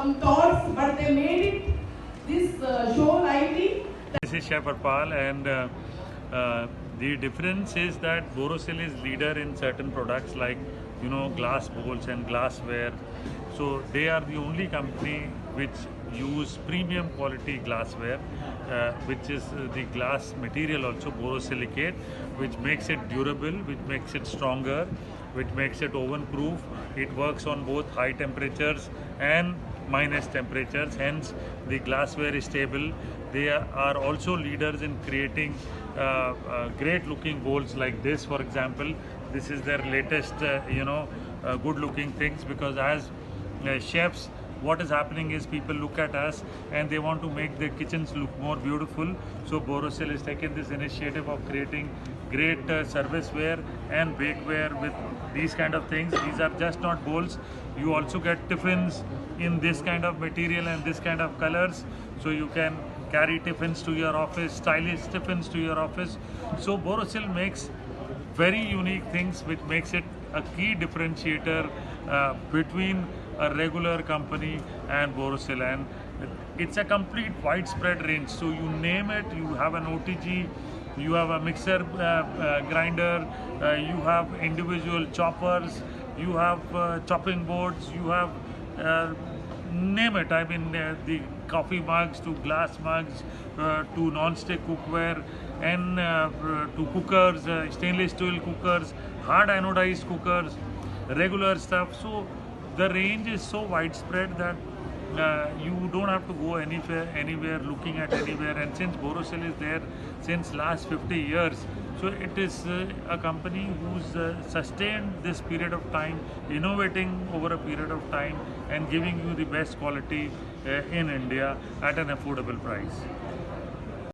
some thoughts, but they made it this show lively. This is Chef Harpal, and the difference is that Borosil is leader in certain products like glass bowls and glassware. So they are the only company which use premium quality glassware, which is the glass material also borosilicate, which makes it durable, which makes it stronger, which makes it oven proof. It works on both high temperatures and minus temperatures, hence the glassware is stable. They are also leaders in creating great looking bowls like this. For example, this is their latest good looking things, because as chefs, what is happening is people look at us and they want to make their kitchens look more beautiful. So Borosil has taken this initiative of creating great serviceware and bakeware with these kind of things. These are just not bowls. You also get tiffins in this kind of material and this kind of colors. So you can carry tiffins to your office, stylish tiffins to your office. So Borosil makes very unique things, which makes it a key differentiator between a regular company and Borosil, and it's a complete widespread range. So you name it, you have an OTG, you have a mixer grinder, you have individual choppers, you have chopping boards, you have name it. I mean, the coffee mugs to glass mugs to non-stick cookware, and to cookers, stainless steel cookers, hard anodized cookers, regular stuff. So the range is so widespread that you don't have to go anywhere looking at anywhere. And since Borosil is there since last 50 years, so it is a company who's sustained this period of time, innovating over a period of time and giving you the best quality in India at an affordable price.